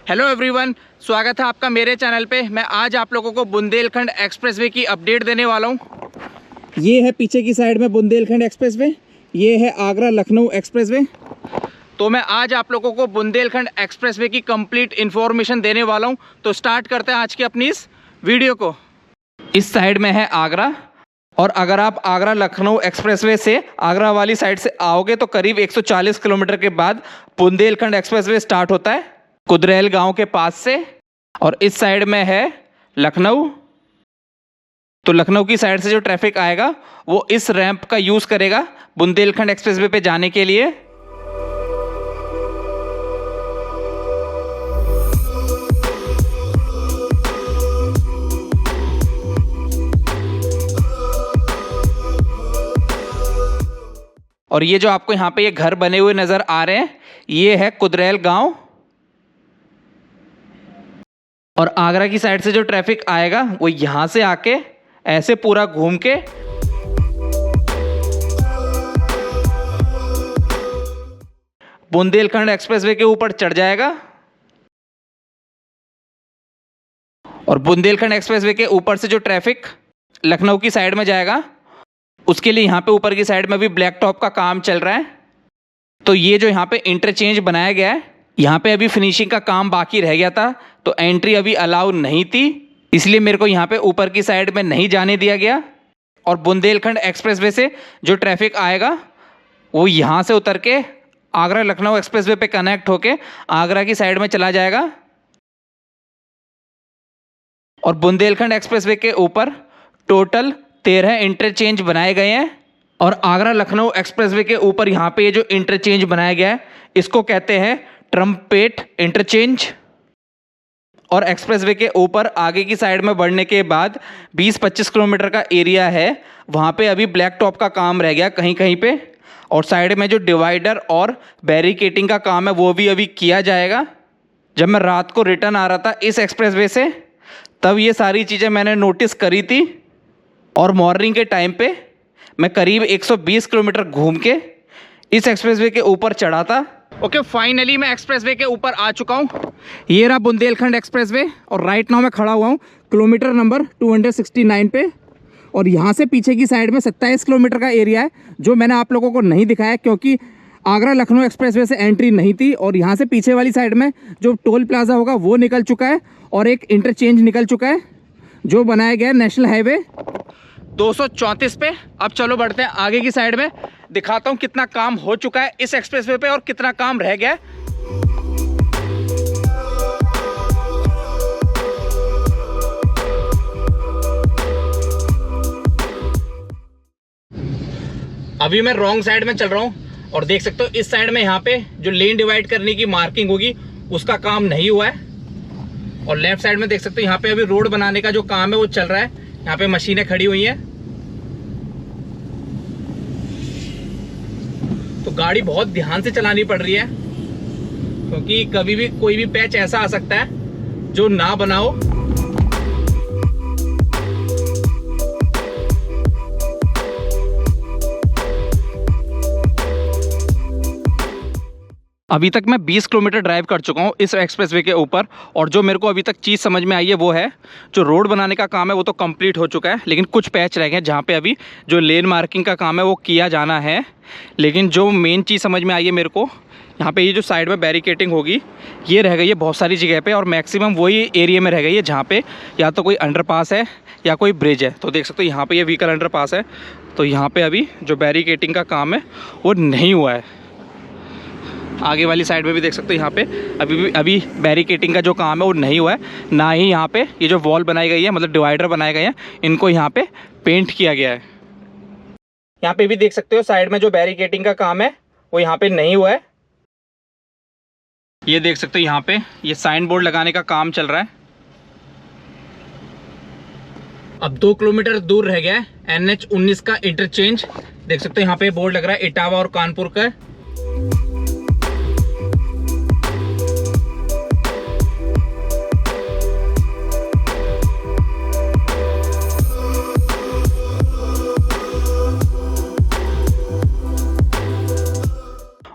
Hello everyone, स्वागत है आपका मेरे चैनल पे। मैं आज आप लोगों को बुंदेलखंड एक्सप्रेसवे की अपडेट देने वाला हूँ। ये है पीछे की साइड में बुंदेलखंड एक्सप्रेसवे, ये है आगरा लखनऊ एक्सप्रेसवे। तो मैं आज आप लोगों को बुंदेलखंड एक्सप्रेसवे की कंप्लीट इन्फॉर्मेशन देने वाला हूँ। तो स्टार्ट करते हैं आज की अपनी इस वीडियो को। इस साइड में है आगरा, और अगर आप आगरा लखनऊ एक्सप्रेसवे से आगरा वाली साइड से आओगे तो करीब 140 किलोमीटर के बाद बुंदेलखंड एक्सप्रेसवे स्टार्ट होता है कुदरेल गांव के पास से। और इस साइड में है लखनऊ। तो लखनऊ की साइड से जो ट्रैफिक आएगा वो इस रैंप का यूज़ करेगा बुंदेलखंड एक्सप्रेसवे पे जाने के लिए। और ये जो आपको यहाँ पे ये घर बने हुए नज़र आ रहे हैं, ये है कुदरेल गांव। और आगरा की साइड से जो ट्रैफिक आएगा वो यहाँ से आके ऐसे पूरा घूम के बुंदेलखंड एक्सप्रेसवे के ऊपर चढ़ जाएगा। और बुंदेलखंड एक्सप्रेसवे के ऊपर से जो ट्रैफिक लखनऊ की साइड में जाएगा, उसके लिए यहाँ पे ऊपर की साइड में भी ब्लैक टॉप का काम चल रहा है। तो ये जो यहाँ पे इंटरचेंज बनाया गया है, यहाँ पे अभी फिनिशिंग का काम बाकी रह गया था, तो एंट्री अभी अलाउ नहीं थी, इसलिए मेरे को यहाँ पे ऊपर की साइड में नहीं जाने दिया गया। और बुंदेलखंड एक्सप्रेसवे से जो ट्रैफिक आएगा वो यहाँ से उतर के आगरा लखनऊ एक्सप्रेसवे पे कनेक्ट होके आगरा की साइड में चला जाएगा। और बुंदेलखंड एक्सप्रेसवे के ऊपर टोटल 13 इंटरचेंज बनाए गए हैं। और आगरा लखनऊ एक्सप्रेसवे के ऊपर यहाँ पे ये जो इंटरचेंज बनाया गया है, इसको कहते हैं ट्रम्पेट इंटरचेंज। और एक्सप्रेसवे के ऊपर आगे की साइड में बढ़ने के बाद 20-25 किलोमीटर का एरिया है, वहाँ पे अभी ब्लैक टॉप का काम रह गया कहीं कहीं पे। और साइड में जो डिवाइडर और बैरिकेटिंग का काम है वो भी अभी किया जाएगा। जब मैं रात को रिटर्न आ रहा था इस एक्सप्रेसवे से, तब ये सारी चीज़ें मैंने नोटिस करी थी। और मॉर्निंग के टाइम पे मैं करीब 120 किलोमीटर घूम के इस एक्सप्रेसवे के ऊपर चढ़ा था। ओके, फाइनली मैं एक्सप्रेसवे के ऊपर आ चुका हूँ। ये रहा बुंदेलखंड एक्सप्रेसवे, और राइट नाउ मैं खड़ा हुआ हूँ किलोमीटर नंबर 269 पे। और यहाँ से पीछे की साइड में 27 किलोमीटर का एरिया है, जो मैंने आप लोगों को नहीं दिखाया क्योंकि आगरा लखनऊ एक्सप्रेसवे से एंट्री नहीं थी। और यहाँ से पीछे वाली साइड में जो टोल प्लाजा होगा वो निकल चुका है, और एक इंटरचेंज निकल चुका है जो बनाया गया है नेशनल हाईवे 234 पे। अब चलो बढ़ते हैं आगे की साइड में, दिखाता हूँ कितना काम हो चुका है इस एक्सप्रेसवे पे और कितना काम रह गया है। अभी मैं रॉन्ग साइड में चल रहा हूँ, और देख सकते हो इस साइड में यहाँ पे जो लेन डिवाइड करने की मार्किंग होगी उसका काम नहीं हुआ है। और लेफ्ट साइड में देख सकते हो यहाँ पे अभी रोड बनाने का जो काम है वो चल रहा है। यहाँ पे मशीनें खड़ी हुई हैं, तो गाड़ी बहुत ध्यान से चलानी पड़ रही है क्योंकि कभी भी कोई भी पैच ऐसा आ सकता है जो ना बनाओ। अभी तक मैं 20 किलोमीटर ड्राइव कर चुका हूँ इस एक्सप्रेसवे के ऊपर, और जो मेरे को अभी तक चीज़ समझ में आई है वो है जो रोड बनाने का काम है वो तो कंप्लीट हो चुका है, लेकिन कुछ पैच रह गए हैं जहाँ पे अभी जो लेन मार्किंग का काम है वो किया जाना है। लेकिन जो मेन चीज़ समझ में आई है मेरे को, यहाँ पे ये जो साइड में बैरिकेटिंग होगी ये रह गई है बहुत सारी जगह पे, और मैक्सिमम वही एरिया में रह गई है जहाँ पे या तो कोई अंडरपास है या कोई ब्रिज है। तो देख सकते हो यहाँ पे ये व्हीकल अंडरपास है, तो यहाँ पे अभी जो बैरिकेटिंग का काम है वो नहीं हुआ है। आगे वाली साइड में भी देख सकते हो यहाँ पे अभी बैरिकेटिंग का जो काम है वो नहीं हुआ है, ना ही यहाँ पे ये जो वॉल बनाई गई है, मतलब डिवाइडर बनाए गए हैं, इनको यहाँ पे पेंट किया गया है। यहाँ पे भी देख सकते हो साइड में जो बैरिकेटिंग का काम है वो यहाँ पे नहीं हुआ है। ये देख सकते हो यहाँ पे ये साइन बोर्ड लगाने का काम चल रहा है। अब 2 किलोमीटर दूर रह गया है NH 19 का इंटरचेंज। देख सकते हो यहाँ पे बोर्ड लग रहा है इटावा और कानपुर का।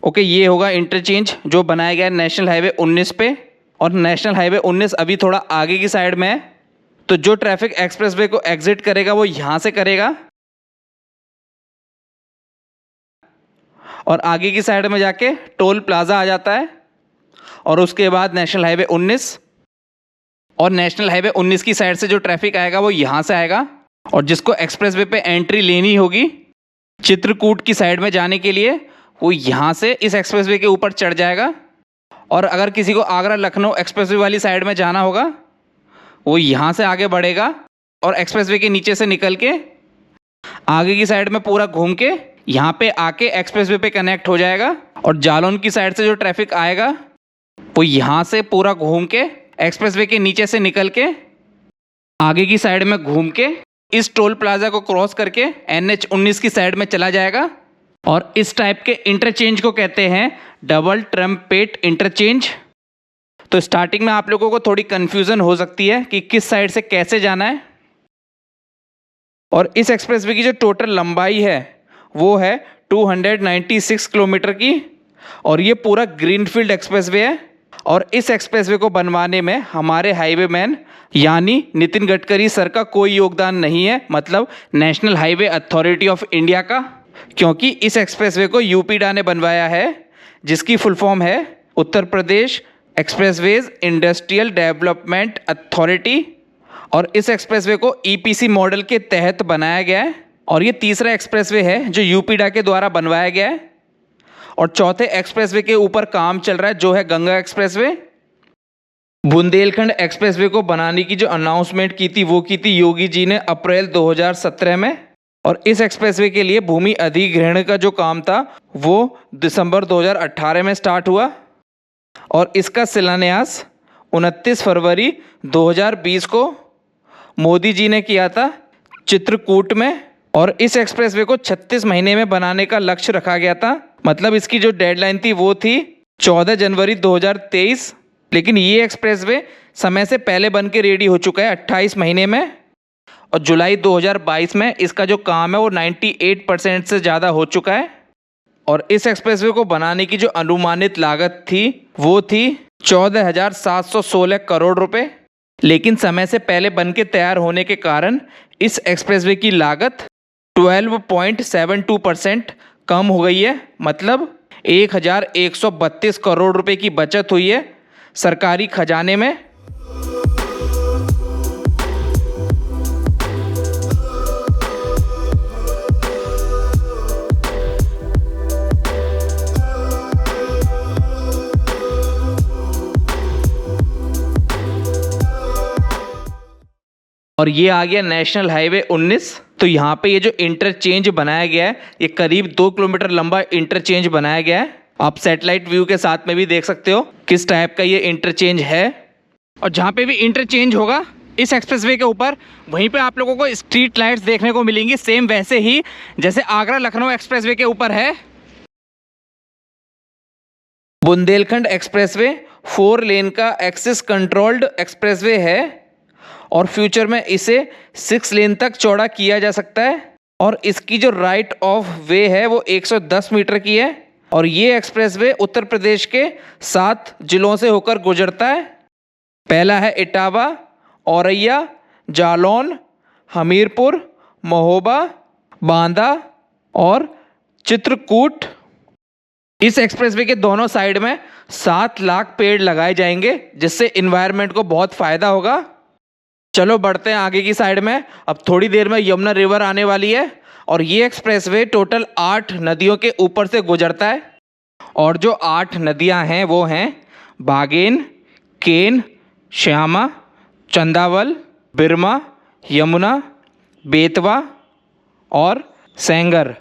ओके, ये होगा इंटरचेंज जो बनाया गया है नेशनल हाईवे 19 पे। और नेशनल हाईवे 19 अभी थोड़ा आगे की साइड में है। तो जो ट्रैफिक एक्सप्रेसवे को एग्जिट करेगा वो यहाँ से करेगा और आगे की साइड में जाके टोल प्लाजा आ जाता है और उसके बाद नेशनल हाईवे 19 और नेशनल हाईवे 19 की साइड से जो ट्रैफिक आएगा वो यहाँ से आएगा और जिसको एक्सप्रेसवे पे एंट्री लेनी होगी चित्रकूट की साइड में जाने के लिए वो यहाँ से इस एक्सप्रेसवे के ऊपर चढ़ जाएगा। और अगर किसी को आगरा लखनऊ एक्सप्रेसवे वाली साइड में जाना होगा वो यहाँ से आगे बढ़ेगा और एक्सप्रेसवे के नीचे से निकल के आगे की साइड में पूरा घूम के यहाँ पे आके एक्सप्रेसवे पे कनेक्ट हो जाएगा। और जालौन की साइड से जो ट्रैफिक आएगा वो यहाँ से पूरा घूम के एक्सप्रेसवे के नीचे से निकल के आगे की साइड में घूम के इस टोल प्लाजा को क्रॉस करके NH 19 की साइड में चला जाएगा। और इस टाइप के इंटरचेंज को कहते हैं डबल ट्रम्पेट इंटरचेंज। तो स्टार्टिंग में आप लोगों को थोड़ी कन्फ्यूज़न हो सकती है कि किस साइड से कैसे जाना है। और इस एक्सप्रेसवे की जो टोटल लंबाई है वो है 296 किलोमीटर की और ये पूरा ग्रीनफील्ड एक्सप्रेसवे है। और इस एक्सप्रेसवे को बनवाने में हमारे हाईवे मैन यानी नितिन गडकरी सर का कोई योगदान नहीं है, मतलब national highway authority of India का, क्योंकि इस एक्सप्रेसवे को यूपीडा ने बनवाया है जिसकी फुल फॉर्म है Uttar Pradesh expressways industrial development authority. और इस एक्सप्रेसवे को EPC मॉडल के तहत बनाया गया है और ये तीसरा एक्सप्रेसवे है जो यूपीडा के द्वारा बनवाया गया है। और चौथे एक्सप्रेसवे के ऊपर काम चल रहा है जो है गंगा एक्सप्रेसवे। बुंदेलखंड एक्सप्रेसवे को बनाने की जो अनाउंसमेंट की थी वो की थी योगी जी ने अप्रैल 2017 में। और इस एक्सप्रेसवे के लिए भूमि अधिग्रहण का जो काम था वो दिसंबर 2018 में स्टार्ट हुआ और इसका शिलान्यास 29 फरवरी 2020 को मोदी जी ने किया था चित्रकूट में। और इस एक्सप्रेसवे को 36 महीने में बनाने का लक्ष्य रखा गया था, मतलब इसकी जो डेडलाइन थी वो थी 14 जनवरी 2023। लेकिन ये एक्सप्रेसवे समय से पहले बन के रेडी हो चुका है 28 महीने में। और जुलाई 2022 में इसका जो काम है वो 98% से ज़्यादा हो चुका है। और इस एक्सप्रेसवे को बनाने की जो अनुमानित लागत थी वो थी 14,716 करोड़ रुपए। लेकिन समय से पहले बन के तैयार होने के कारण इस एक्सप्रेसवे की लागत 12.72% कम हो गई है, मतलब 1,132 करोड़ रुपए की बचत हुई है सरकारी खजाने में। और ये आ गया नेशनल हाईवे 19। तो यहाँ पे ये जो इंटरचेंज बनाया गया है ये करीब 2 किलोमीटर लंबा इंटरचेंज बनाया गया है। आप सैटेलाइट व्यू के साथ में भी देख सकते हो किस टाइप का ये इंटरचेंज है। और जहाँ पे भी इंटरचेंज होगा इस एक्सप्रेसवे के ऊपर वहीं पे आप लोगों को स्ट्रीट लाइट्स देखने को मिलेंगी, सेम वैसे ही जैसे आगरा लखनऊ एक्सप्रेसवे के ऊपर है। बुंदेलखंड एक्सप्रेसवे 4 लेन का एक्सिस कंट्रोल्ड एक्सप्रेसवे है और फ्यूचर में इसे 6 लेन तक चौड़ा किया जा सकता है। और इसकी जो राइट ऑफ वे है वो 110 मीटर की है। और ये एक्सप्रेसवे उत्तर प्रदेश के 7 जिलों से होकर गुजरता है। पहला है इटावा, औरैया, जालौन, हमीरपुर, महोबा, बांदा और चित्रकूट। इस एक्सप्रेसवे के दोनों साइड में 7 लाख पेड़ लगाए जाएंगे जिससे इन्वायरमेंट को बहुत फ़ायदा होगा। चलो बढ़ते हैं आगे की साइड में। अब थोड़ी देर में यमुना रिवर आने वाली है और ये एक्सप्रेसवे टोटल 8 नदियों के ऊपर से गुजरता है। और जो 8 नदियां हैं वो हैं बागेन, केन, श्यामा, चंदावल, बिरमा, यमुना, बेतवा और सेंगर।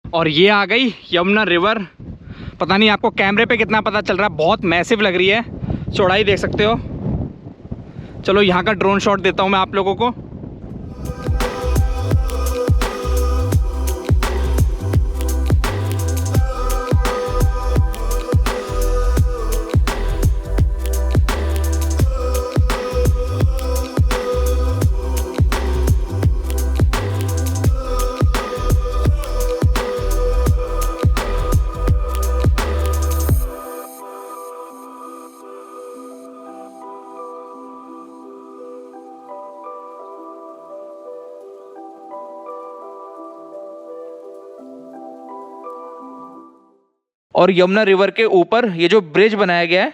और ये आ गई यमुना रिवर। पता नहीं आपको कैमरे पे कितना पता चल रहा है, बहुत मैसिव लग रही है, चौड़ाई देख सकते हो। चलो यहाँ का ड्रोन शॉट देता हूँ मैं आप लोगों को। और यमुना रिवर के ऊपर ये जो ब्रिज बनाया गया है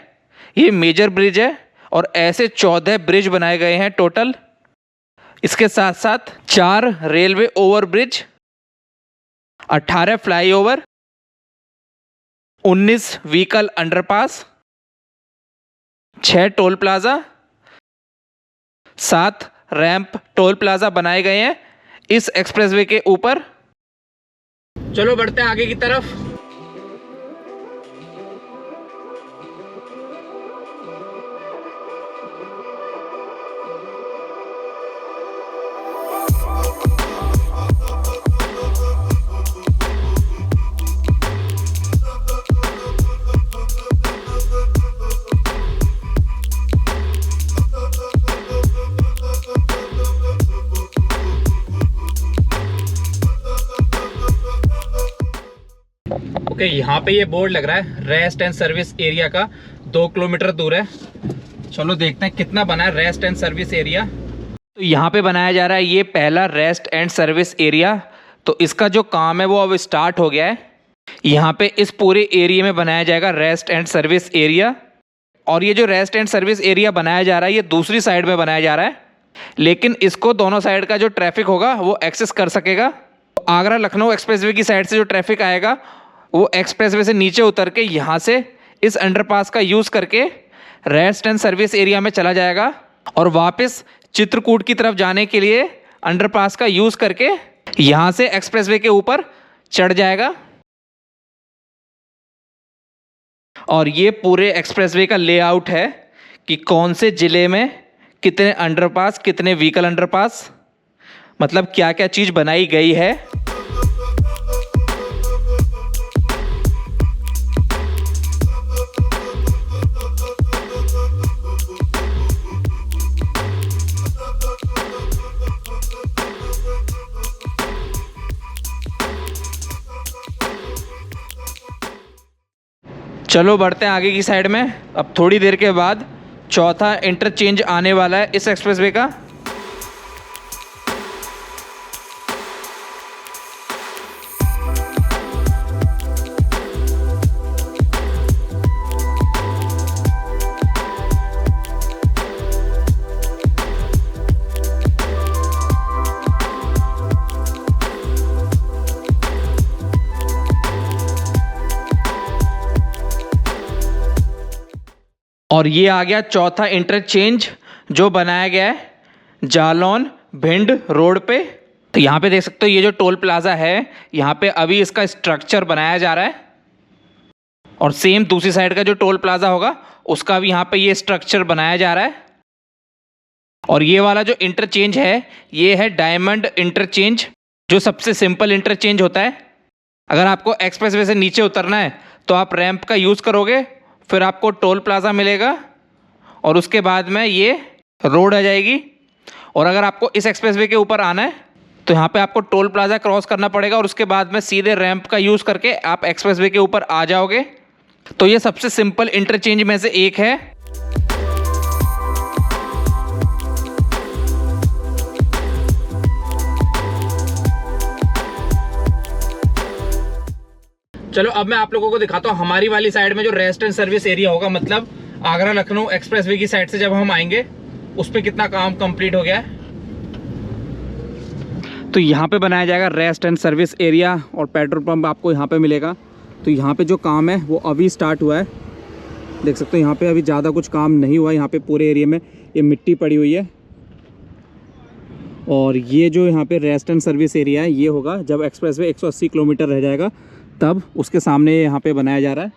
ये मेजर ब्रिज है और ऐसे 14 ब्रिज बनाए गए हैं टोटल। इसके साथ साथ 4 railway overbridge, 18 flyover, 19 vehicle underpass, 6 toll plaza, 7 ramp toll plaza बनाए गए हैं इस एक्सप्रेसवे के ऊपर। चलो बढ़ते हैं आगे की तरफ। ओके, यहाँ पे ये बोर्ड लग रहा है रेस्ट एंड सर्विस एरिया का, 2 किलोमीटर दूर है। चलो देखते हैं कितना बना है रेस्ट एंड सर्विस एरिया। तो यहाँ पे बनाया जा रहा है ये पहला रेस्ट एंड सर्विस एरिया। तो इसका जो काम है वो अब स्टार्ट हो गया है। यहाँ पे इस पूरे एरिया में बनाया जाएगा रेस्ट एंड सर्विस एरिया। और ये जो रेस्ट एंड सर्विस एरिया बनाया जा रहा है ये दूसरी साइड में बनाया जा रहा है, लेकिन इसको दोनों साइड का जो ट्रैफिक होगा वो एक्सेस कर सकेगा। आगरा लखनऊ एक्सप्रेसवे की साइड से जो ट्रैफिक आएगा वो एक्सप्रेसवे से नीचे उतर के यहाँ से इस अंडरपास का यूज़ करके रेस्ट एंड सर्विस एरिया में चला जाएगा और वापस चित्रकूट की तरफ जाने के लिए अंडरपास का यूज़ करके यहाँ से एक्सप्रेसवे के ऊपर चढ़ जाएगा। और ये पूरे एक्सप्रेसवे का लेआउट है कि कौन से ज़िले में कितने अंडरपास, कितने व्हीकल अंडरपास, मतलब क्या क्या चीज़ बनाई गई है। चलो बढ़ते हैं आगे की साइड में। अब थोड़ी देर के बाद चौथा इंटरचेंज आने वाला है इस एक्सप्रेसवे का। और ये आ गया चौथा इंटरचेंज जो बनाया गया है जालौन भिंड रोड पे। तो यहाँ पे देख सकते हो ये जो टोल प्लाजा है यहाँ पे अभी इसका स्ट्रक्चर बनाया जा रहा है और सेम दूसरी साइड का जो टोल प्लाजा होगा उसका भी यहाँ पे ये स्ट्रक्चर बनाया जा रहा है। और ये वाला जो इंटरचेंज है ये है डायमंड इंटरचेंज, जो सबसे सिंपल इंटरचेंज होता है। अगर आपको एक्सप्रेसवे से नीचे उतरना है तो आप रैंप का यूज़ करोगे, फिर आपको टोल प्लाजा मिलेगा और उसके बाद में ये रोड आ जाएगी। और अगर आपको इस एक्सप्रेसवे के ऊपर आना है तो यहाँ पे आपको टोल प्लाजा क्रॉस करना पड़ेगा और उसके बाद में सीधे रैंप का यूज़ करके आप एक्सप्रेसवे के ऊपर आ जाओगे। तो ये सबसे सिंपल इंटरचेंज में से एक है। चलो अब मैं आप लोगों को दिखाता हूँ हमारी वाली साइड में जो रेस्ट एंड सर्विस एरिया होगा, मतलब आगरा लखनऊ एक्सप्रेसवे की साइड से जब हम आएंगे उस पर कितना काम कंप्लीट हो गया है। तो यहाँ पे बनाया जाएगा रेस्ट एंड सर्विस एरिया और पेट्रोल पंप आपको यहाँ पे मिलेगा। तो यहाँ पे जो काम है वो अभी स्टार्ट हुआ है, देख सकते हो यहाँ पे अभी ज़्यादा कुछ काम नहीं हुआ है। यहाँ पे पूरे एरिया में ये मिट्टी पड़ी हुई है। और ये जो यहाँ पे रेस्ट एंड सर्विस एरिया है ये होगा जब एक्सप्रेसवे 180 किलोमीटर रह जाएगा तब उसके सामने यहाँ पे बनाया जा रहा है।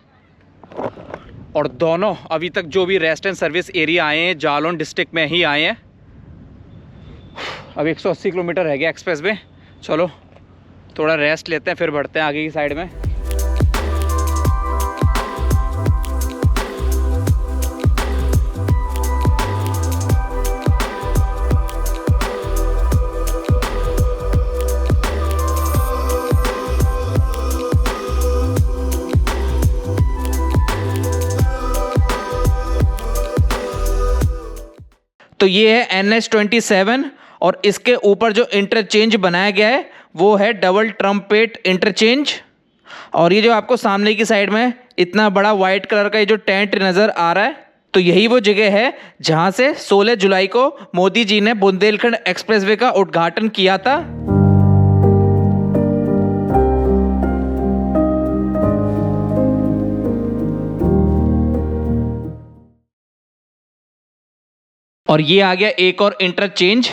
और दोनों अभी तक जो भी रेस्ट एंड सर्विस एरिया आए हैं जालौन डिस्ट्रिक्ट में ही आए हैं। अब 180 किलोमीटर रह गया एक्सप्रेसवे। चलो थोड़ा रेस्ट लेते हैं फिर बढ़ते हैं आगे की साइड में। तो ये है NH27 और इसके ऊपर जो इंटरचेंज बनाया गया है वो है डबल ट्रम्पेट इंटरचेंज। और ये जो आपको सामने की साइड में इतना बड़ा वाइट कलर का ये जो टेंट नज़र आ रहा है, तो यही वो जगह है जहां से 16 जुलाई को मोदी जी ने बुंदेलखंड एक्सप्रेसवे का उद्घाटन किया था। और ये आ गया एक और इंटरचेंज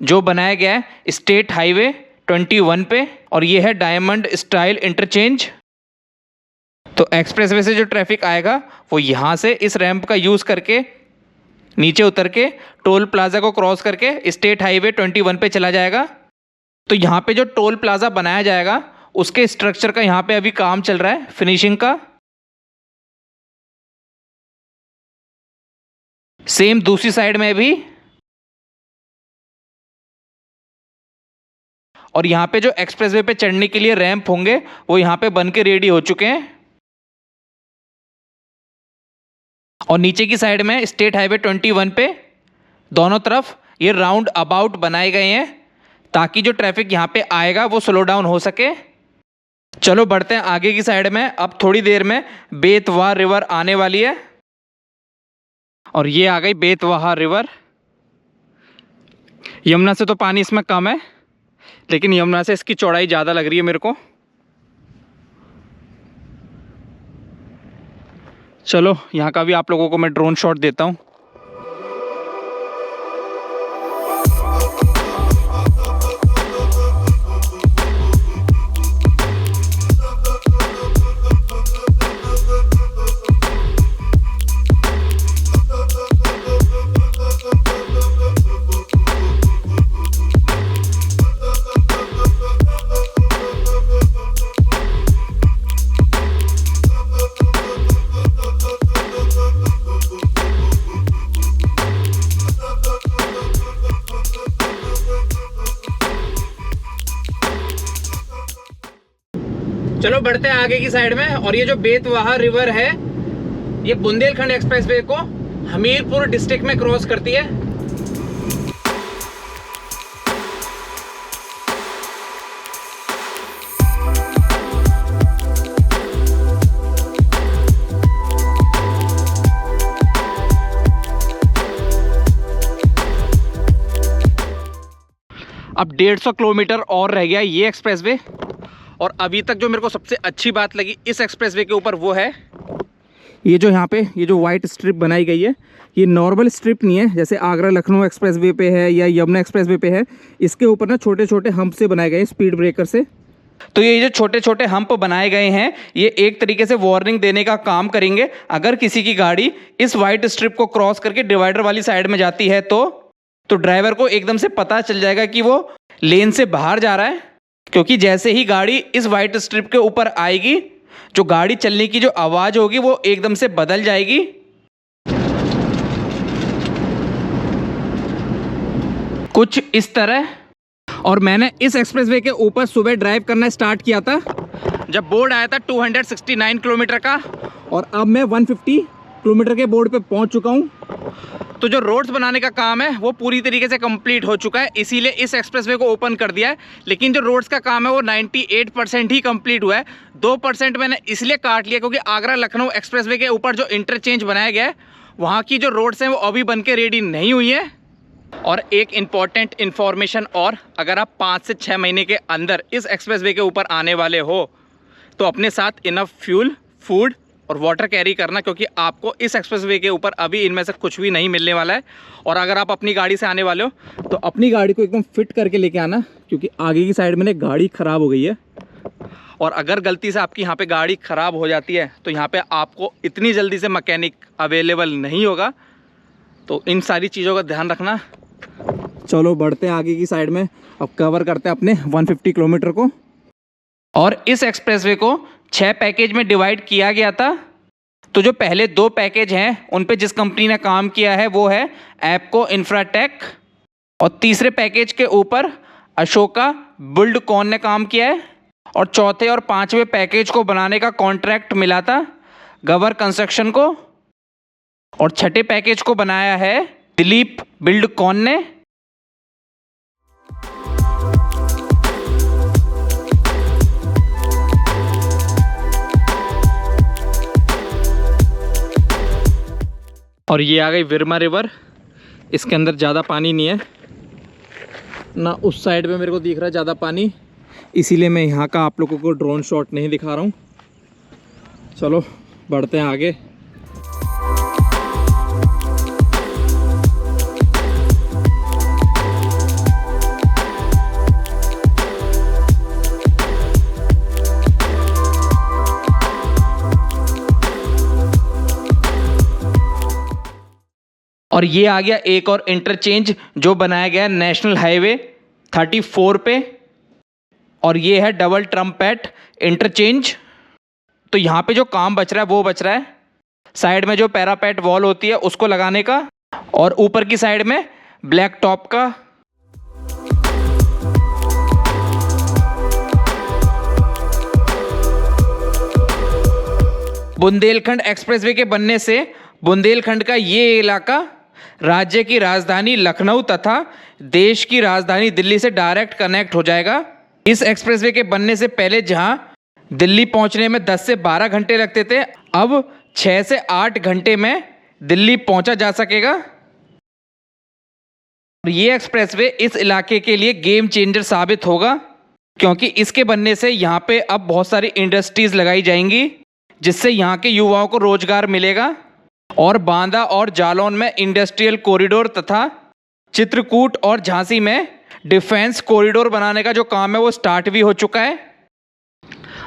जो बनाया गया है स्टेट हाईवे 21 पे, और ये है डायमंड स्टाइल इंटरचेंज। तो एक्सप्रेसवे से जो ट्रैफिक आएगा वो यहाँ से इस रैंप का यूज़ करके नीचे उतर के टोल प्लाज़ा को क्रॉस करके स्टेट हाईवे 21 पे चला जाएगा। तो यहाँ पे जो टोल प्लाज़ा बनाया जाएगा उसके स्ट्रक्चर का यहाँ पे अभी काम चल रहा है, फिनिशिंग का। सेम दूसरी साइड में भी, और यहाँ पे जो एक्सप्रेसवे पे चढ़ने के लिए रैंप होंगे वो यहाँ पे बन के रेडी हो चुके हैं। और नीचे की साइड में स्टेट हाईवे 21 पे दोनों तरफ ये राउंड अबाउट बनाए गए हैं ताकि जो ट्रैफिक यहाँ पे आएगा वो स्लो डाउन हो सके। चलो बढ़ते हैं आगे की साइड में। अब थोड़ी देर में बेतवा रिवर आने वाली है, और ये आ गई बेतवा रिवर। यमुना से तो पानी इसमें कम है, लेकिन यमुना से इसकी चौड़ाई ज़्यादा लग रही है मेरे को। चलो यहाँ का भी आप लोगों को मैं ड्रोन शॉट देता हूँ। चलो बढ़ते हैं आगे की साइड में। और ये जो बेतवा रिवर है ये बुंदेलखंड एक्सप्रेसवे को हमीरपुर डिस्ट्रिक्ट में क्रॉस करती है। अब 150 किलोमीटर और रह गया ये एक्सप्रेसवे। और अभी तक जो मेरे को सबसे अच्छी बात लगी इस एक्सप्रेसवे के ऊपर वो है ये जो यहाँ पे ये जो वाइट स्ट्रिप बनाई गई है, ये नॉर्मल स्ट्रिप नहीं है जैसे आगरा लखनऊ एक्सप्रेसवे पे है या यमुना एक्सप्रेसवे पे है। इसके ऊपर ना छोटे छोटे हम्प से बनाए गए हैं स्पीड ब्रेकर से। तो ये जो छोटे छोटे हम्प बनाए गए हैं ये एक तरीके से वार्निंग देने का काम करेंगे। अगर किसी की गाड़ी इस वाइट स्ट्रिप को क्रॉस करके डिवाइडर वाली साइड में जाती है तो ड्राइवर को एकदम से पता चल जाएगा कि वो लेन से बाहर जा रहा है, क्योंकि जैसे ही गाड़ी इस वाइट स्ट्रिप के ऊपर आएगी जो गाड़ी चलने की जो आवाज़ होगी वो एकदम से बदल जाएगी। कुछ इस तरह। और मैंने इस एक्सप्रेसवे के ऊपर सुबह ड्राइव करना स्टार्ट किया था जब बोर्ड आया था 269 किलोमीटर का, और अब मैं 150 किलोमीटर के बोर्ड पे पहुंच चुका हूं। तो जो रोड्स बनाने का काम है वो पूरी तरीके से कंप्लीट हो चुका है, इसीलिए इस एक्सप्रेसवे को ओपन कर दिया है। लेकिन जो रोड्स का काम है वो 98% ही कंप्लीट हुआ है। 2% मैंने इसलिए काट लिया क्योंकि आगरा लखनऊ एक्सप्रेसवे के ऊपर जो इंटरचेंज बनाया गया है वहाँ की जो रोड्स हैं वो अभी बन के रेडी नहीं हुई है। और एक इम्पॉर्टेंट इन्फॉर्मेशन, और अगर आप 5 से 6 महीने के अंदर इस एक्सप्रेसवे के ऊपर आने वाले हो तो अपने साथ इनफ फ्यूल, फूड और वाटर कैरी करना, क्योंकि आपको इस एक्सप्रेसवे के ऊपर अभी इनमें से कुछ भी नहीं मिलने वाला है। और अगर आप अपनी गाड़ी से आने वाले हो तो अपनी गाड़ी को एकदम फिट करके लेके आना, क्योंकि आगे की साइड में गाड़ी ख़राब हो गई है। और अगर गलती से आपकी यहाँ पे गाड़ी ख़राब हो जाती है तो यहाँ पे आपको इतनी जल्दी से मैकेनिक अवेलेबल नहीं होगा, तो इन सारी चीज़ों का ध्यान रखना। चलो बढ़ते हैं आगे की साइड में, अब कवर करते हैं अपने 150 किलोमीटर को। और इस एक्सप्रेसवे को 6 पैकेज में डिवाइड किया गया था। तो जो पहले 2 पैकेज हैं उन पे जिस कंपनी ने काम किया है वो है एप्को इंफ्राटेक, और तीसरे पैकेज के ऊपर अशोका बिल्डकॉन ने काम किया है, और चौथे और 5वें पैकेज को बनाने का कॉन्ट्रैक्ट मिला था गवर कंस्ट्रक्शन को, और छठे पैकेज को बनाया है दिलीप बिल्डकॉन ने। और ये आ गई विरमा रिवर। इसके अंदर ज़्यादा पानी नहीं है ना, उस साइड में मेरे को दिख रहा है ज़्यादा पानी, इसीलिए मैं यहाँ का आप लोगों को ड्रोन शॉट नहीं दिखा रहा हूँ। चलो बढ़ते हैं आगे। और ये आ गया एक और इंटरचेंज जो बनाया गया नेशनल हाईवे 34 पे, और ये है डबल ट्रम्पेट इंटरचेंज। तो यहाँ पे जो काम बच रहा है वो बच रहा है साइड में जो पैरापेट वॉल होती है उसको लगाने का, और ऊपर की साइड में ब्लैक टॉप का। बुंदेलखंड एक्सप्रेसवे के बनने से बुंदेलखंड का ये इलाका राज्य की राजधानी लखनऊ तथा देश की राजधानी दिल्ली से डायरेक्ट कनेक्ट हो जाएगा। इस एक्सप्रेसवे के बनने से पहले जहां दिल्ली पहुंचने में 10 से 12 घंटे लगते थे, अब 6 से 8 घंटे में दिल्ली पहुंचा जा सकेगा। और ये एक्सप्रेसवे इस इलाके के लिए गेम चेंजर साबित होगा, क्योंकि इसके बनने से यहाँ पे अब बहुत सारी इंडस्ट्रीज लगाई जाएंगी, जिससे यहाँ के युवाओं को रोजगार मिलेगा। और बांदा और जालौन में इंडस्ट्रियल कॉरिडोर तथा चित्रकूट और झांसी में डिफेंस कॉरिडोर बनाने का जो काम है वो स्टार्ट भी हो चुका है।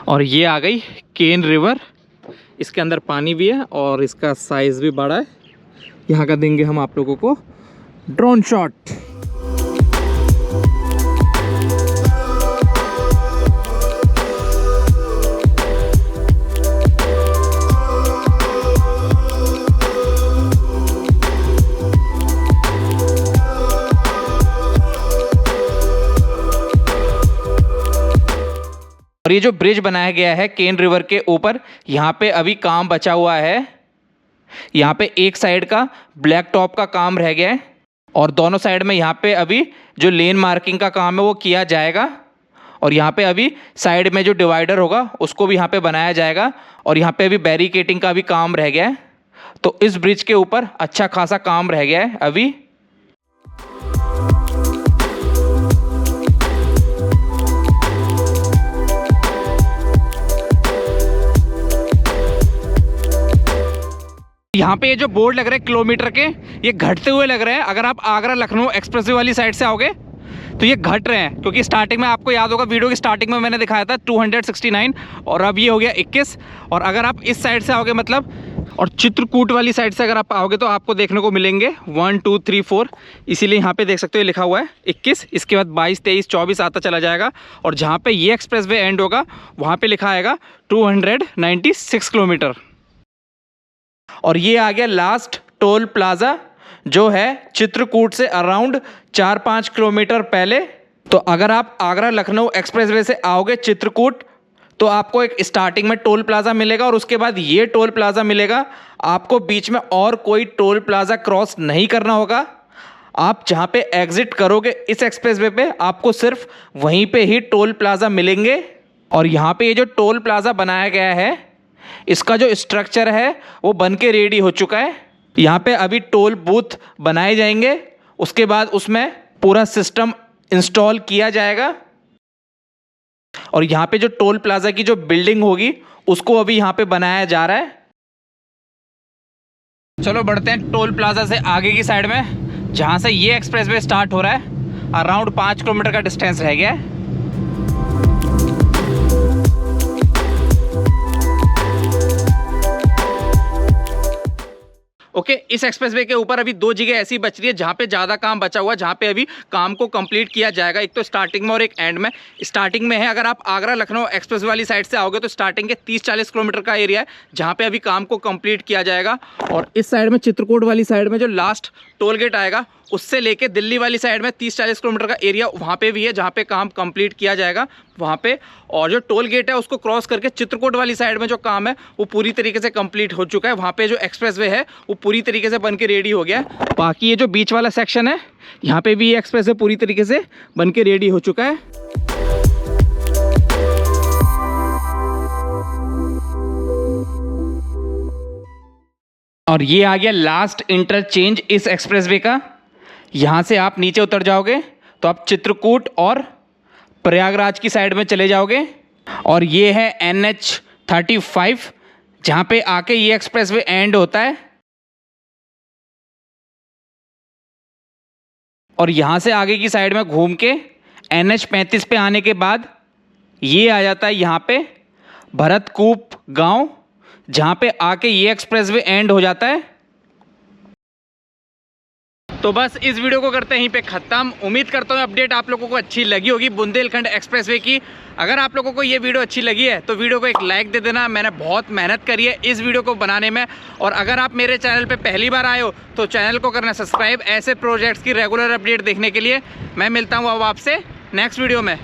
और ये आ गई केन रिवर, इसके अंदर पानी भी है और इसका साइज भी बड़ा है। यहाँ का देंगे हम आप लोगों को ड्रोन शॉट। और ये जो ब्रिज बनाया गया है केन रिवर के ऊपर, यहाँ पे अभी काम बचा हुआ है। यहाँ पे एक साइड का ब्लैक टॉप का काम रह गया है और दोनों साइड में यहाँ पे अभी जो लेन मार्किंग का काम है वो किया जाएगा। और यहाँ पे अभी साइड में जो डिवाइडर होगा उसको भी यहाँ पे बनाया जाएगा, और यहाँ पे अभी बैरिकेटिंग का भी काम रह गया है। तो इस ब्रिज के ऊपर अच्छा खासा काम रह गया है अभी। यहाँ पे ये जो बोर्ड लग रहे हैं किलोमीटर के, ये घटते हुए लग रहे हैं। अगर आप आगरा लखनऊ एक्सप्रेसवे वाली साइड से आओगे तो ये घट रहे हैं, क्योंकि स्टार्टिंग में आपको याद होगा वीडियो की स्टार्टिंग में मैंने दिखाया था 269 और अब ये हो गया 21। और अगर आप इस साइड से आओगे मतलब, और चित्रकूट वाली साइड से अगर आप आओगे तो आपको देखने को मिलेंगे 1 2 3 4, इसीलिए यहाँ पे देख सकते हो लिखा हुआ है 21। इसके बाद 22 23 24 आता चला जाएगा, और जहाँ पे ये एक्सप्रेसवे एंड होगा वहाँ पे लिखा आएगा 296 किलोमीटर। और ये आ गया लास्ट टोल प्लाजा जो है चित्रकूट से अराउंड 4-5 किलोमीटर पहले। तो अगर आप आगरा लखनऊ एक्सप्रेसवे से आओगे चित्रकूट तो आपको एक स्टार्टिंग में टोल प्लाजा मिलेगा, और उसके बाद ये टोल प्लाजा मिलेगा। आपको बीच में और कोई टोल प्लाजा क्रॉस नहीं करना होगा। आप जहाँ पे एग्जिट करोगे इस एक्सप्रेसवे पे, आपको सिर्फ वहीं पे ही टोल प्लाजा मिलेंगे। और यहाँ पे ये जो टोल प्लाजा बनाया गया है, इसका जो स्ट्रक्चर है वो बन के रेडी हो चुका है। यहाँ पे अभी टोल बूथ बनाए जाएंगे, उसके बाद उसमें पूरा सिस्टम इंस्टॉल किया जाएगा। और यहाँ पे जो टोल प्लाजा की जो बिल्डिंग होगी उसको अभी यहाँ पे बनाया जा रहा है। चलो बढ़ते हैं टोल प्लाजा से आगे की साइड में, जहाँ से ये एक्सप्रेसवे स्टार्ट हो रहा है। अराउंड 5 किलोमीटर का डिस्टेंस रह गया है। ओके, इस एक्सप्रेसवे के ऊपर अभी 2 जगह ऐसी बच रही है जहाँ पे ज़्यादा काम बचा हुआ है, जहाँ पे अभी काम को कंप्लीट किया जाएगा। एक तो स्टार्टिंग में और एक एंड में। स्टार्टिंग में है, अगर आप आगरा लखनऊ एक्सप्रेसवे वाली साइड से आओगे तो स्टार्टिंग के 30-40 किलोमीटर का एरिया है जहाँ पे अभी काम को कंप्लीट किया जाएगा। और इस साइड में चित्रकूट वाली साइड में जो लास्ट टोल गेट आएगा उससे लेके दिल्ली वाली साइड में 30-40 किलोमीटर का एरिया वहाँ पे भी है जहाँ पे काम कंप्लीट किया जाएगा वहाँ पे। और जो टोल गेट है उसको क्रॉस करके चित्रकूट वाली साइड में जो काम है वो पूरी तरीके से कंप्लीट हो चुका है। वहाँ पे जो एक्सप्रेसवे है वो पूरी तरीके से बन के रेडी हो गया है। बाकी ये जो बीच वाला सेक्शन है यहाँ पे भी ये एक्सप्रेसवे पूरी तरीके से बन के रेडी हो चुका है। और ये आ गया लास्ट इंटरचेंज इस एक्सप्रेसवे का। यहाँ से आप नीचे उतर जाओगे तो आप चित्रकूट और प्रयागराज की साइड में चले जाओगे। और ये है NH35, जहाँ पे आके ये एक्सप्रेसवे एंड होता है। और यहाँ से आगे की साइड में घूम के NH35 पे आने के बाद ये आ जाता है यहाँ पे भरतकूप गांव, जहाँ पे आके ये एक्सप्रेसवे एंड हो जाता है। तो बस इस वीडियो को करते हैं यहीं पे ख़त्म। उम्मीद करता हूँ अपडेट आप लोगों को अच्छी लगी होगी बुंदेलखंड एक्सप्रेसवे की। अगर आप लोगों को ये वीडियो अच्छी लगी है तो वीडियो को एक लाइक दे देना। मैंने बहुत मेहनत करी है इस वीडियो को बनाने में। और अगर आप मेरे चैनल पे पहली बार आए हो तो चैनल को करना सब्सक्राइब, ऐसे प्रोजेक्ट्स की रेगुलर अपडेट देखने के लिए। मैं मिलता हूँ अब आपसे नेक्स्ट वीडियो में।